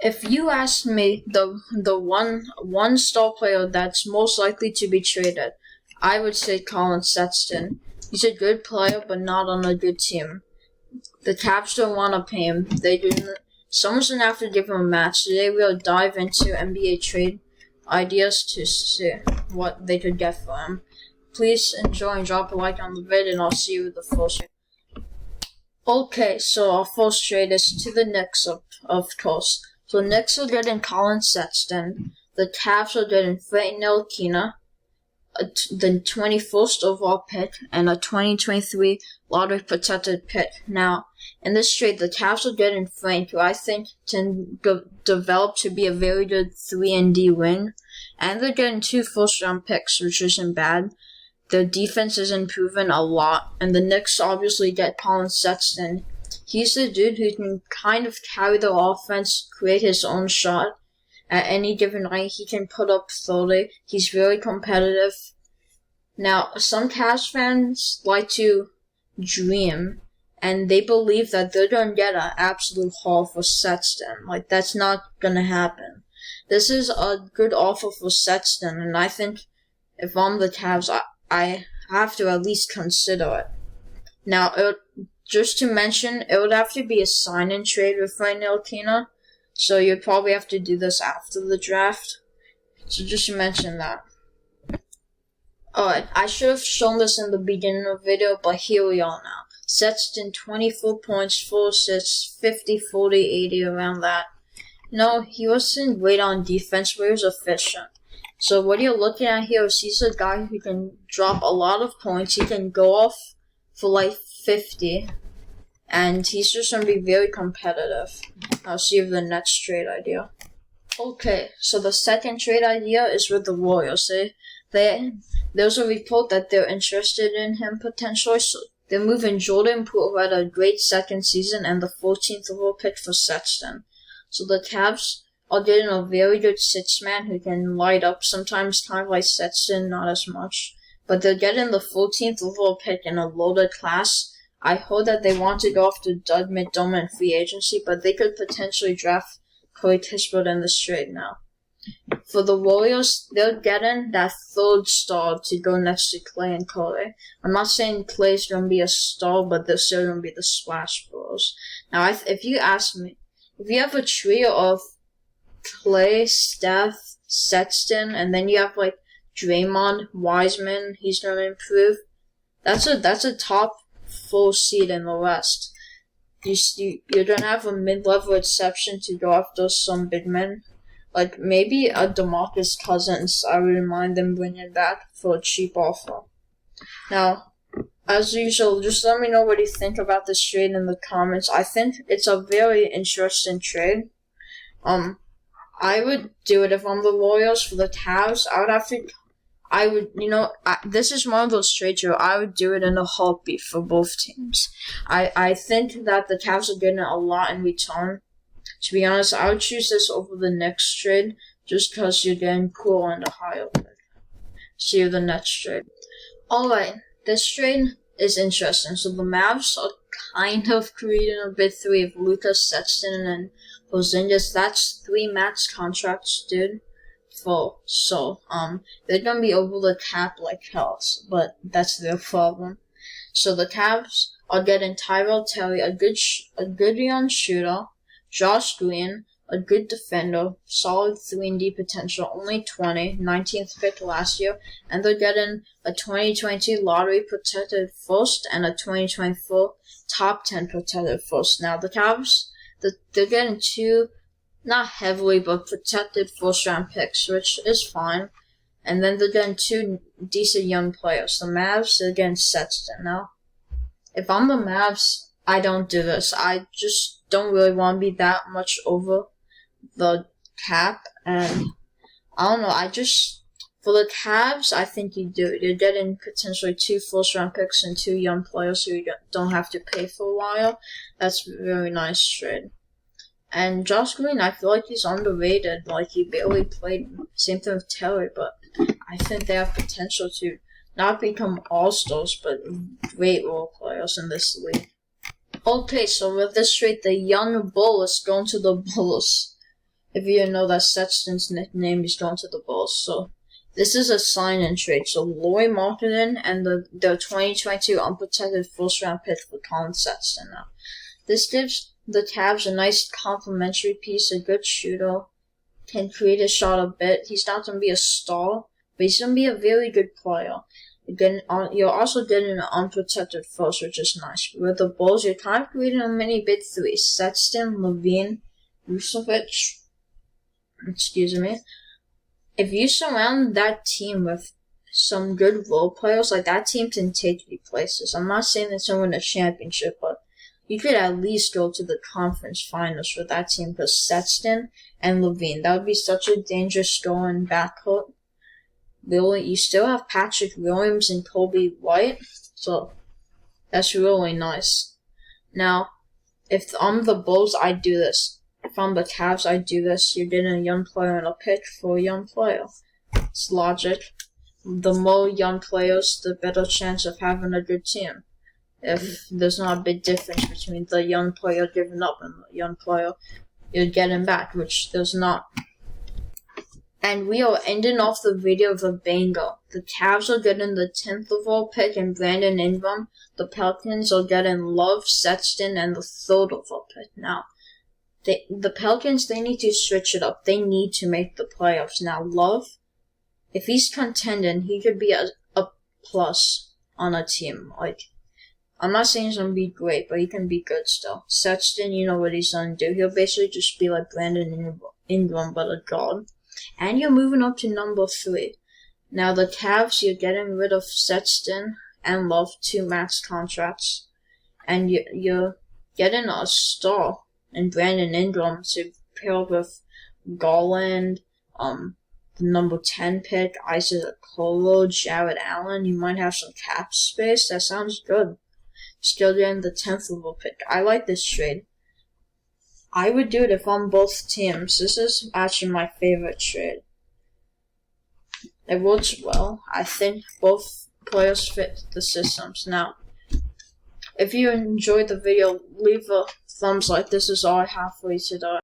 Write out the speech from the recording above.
If you ask me, the one star player that's most likely to be traded, I would say Collin Sexton. He's a good player, but not on a good team. The Cavs don't want to pay him. They do. Someone's gonna have to give him a match. Today we'll dive into NBA trade ideas to see what they could get for him. Please enjoy and drop a like on the video, and I'll see you with the first trade. Okay, so our first trade is to the Knicks, of course. So the Knicks are getting Collin Sexton. The Cavs are getting Frank Ntilikina, the 21st overall pick, and a 2023 lottery protected pick. Now, in this trade, the Cavs are getting Frank, who I think can develop to be a very good 3-and-D wing. And they're getting 2 first-round picks, which isn't bad. Their defense is improving a lot, and the Knicks obviously get Collin Sexton. He's the dude who can kind of carry the offense, create his own shot. At any given night, he can put up 30. He's very competitive. Now, some Cavs fans like to dream, and they believe that they're going to get an absolute haul for Sexton. Like, that's not going to happen. This is a good offer for Sexton, and I think if I'm the Cavs, I have to at least consider it. Now, just to mention, it would have to be a sign-and trade with Frank Ntilikina, so you'd probably have to do this after the draft. So just to mention that. Alright, I should have shown this in the beginning of the video, but here we are now. Sexton, 24 points, 4 assists, 50, 40, 80, around that. No, he wasn't great on defense, but he was efficient. So what you're looking at here is he's a guy who can drop a lot of points. He can go off for like 50. And he's just going to be very competitive. I'll see you the next trade idea. Okay, so the second trade idea is with the Warriors. There's a report that they're interested in him potentially. So they're moving Jordan Poole, who had a great second season, and the 14th overall pick for Sexton. So the Cavs are getting a very good 6-man who can light up, sometimes kind of like Sexton, not as much. But they're getting the 14th overall pick in a loaded class. I heard that they want to go after Doug McDermott in free agency, but they could potentially draft Corey Kispert in this trade now. For the Warriors, they're getting that third star to go next to Clay and Curry. I'm not saying Clay's going to be a star, but they're still going to be the splash bros. Now, if you ask me, if you have a trio of Clay, Steph, Sexton, and then you have like Draymond, Wiseman, he's going to improve. That's a top 4 seed in the West. You're going to have a mid-level exception to go after some big men. Like maybe a DeMarcus Cousins. I wouldn't mind them bringing back for a cheap offer. Now, as usual, just let me know what you think about this trade in the comments. I think it's a very interesting trade. I would do it if I'm the Warriors. For the Cavs, this is one of those trades where I would do it in a heartbeat for both teams. I think that the Cavs are getting a lot in return. To be honest, I would choose this over the next trade just because you're getting Poole and a higher pick. See you the next trade. Alright, this trade is interesting. So the Mavs are kind of creating a big 3 of Lucas, Sexton, and Porzingis. That's 3 max contracts, dude. They're gonna be over the cap like hell, but that's their problem. So the Cavs are getting Tyrell Terry, a good young shooter, Josh Green, a good defender, solid 3-and-D potential, only 20, 19th pick last year, and they're getting a 2022 lottery protected first and a 2024 top 10 protected first. Now the Cavs, they're getting 2. Not heavily, but protected first-round picks, which is fine. And then they're getting 2 decent young players. The Mavs, they're getting Sexton. Now, if I'm the Mavs, I don't do this. I just don't really want to be that much over the cap. And I don't know, for the Cavs, I think you do it. You're getting potentially 2 first-round picks and 2 young players who you don't have to pay for a while. That's a very nice trade. And Josh Green, I feel like he's underrated. Like, he barely played. Same thing with Terry, but I think they have potential to not become all-stars, but great role players in this league. Okay, so with this trade, the young Bull is going to the Bulls. if you didn't know that Sexton's nickname, he's going to the Bulls. So this is a sign-in trade. So Lauri Markkanen and the 2022 unprotected first-round pick for Collin Sexton. Now, this gives the Cavs a nice complementary piece, a good shooter, can create a shot a bit. He's not going to be a star, but he's going to be a very good player. Again, you're also getting an unprotected first, which is nice. With the Bulls, you're kind of creating a mini big three. Sexton, Levine, Vucevic. Excuse me. If you surround that team with some good role players, like that team can take you places. I'm not saying that someone win a championship, but you could at least go to the conference finals with that team because Sexton and Levine. That would be such a dangerous scoring backcourt. Really, you still have Patrick Williams and Kobe White, so that's really nice. Now, if I'm the Bulls, I'd do this. If I'm the Cavs, I'd do this. You're getting a young player and a pick for a young player. It's logic. The more young players, the better chance of having a good team. If there's not a big difference between the young player giving up and the young player you're getting back, which there's not. And we are ending off the video with a banger. The Cavs are getting the 10th overall pick and Brandon Ingram. The Pelicans are getting Love, Sexton, and the 3rd overall pick. Now, the Pelicans, they need to switch it up. They need to make the playoffs. Now, Love, if he's contending, he could be a plus on a team. Like, I'm not saying he's going to be great, but he can be good still. Sexton, you know what he's going to do. He'll basically just be like Brandon Ingram, but a guard. And you're moving up to number 3. Now, the Cavs, you're getting rid of Sexton and Love, 2 max contracts. And you're getting a star in Brandon Ingram to pair up with Garland, the number 10 pick, Isaac Okoro, Jared Allen. You might have some cap space. That sounds good. Still getting the 10th overall pick. I like this trade. I would do it if I'm both teams. This is actually my favorite trade. It works well. I think both players fit the systems. Now, if you enjoyed the video, leave a thumbs like. This is all I have for you today.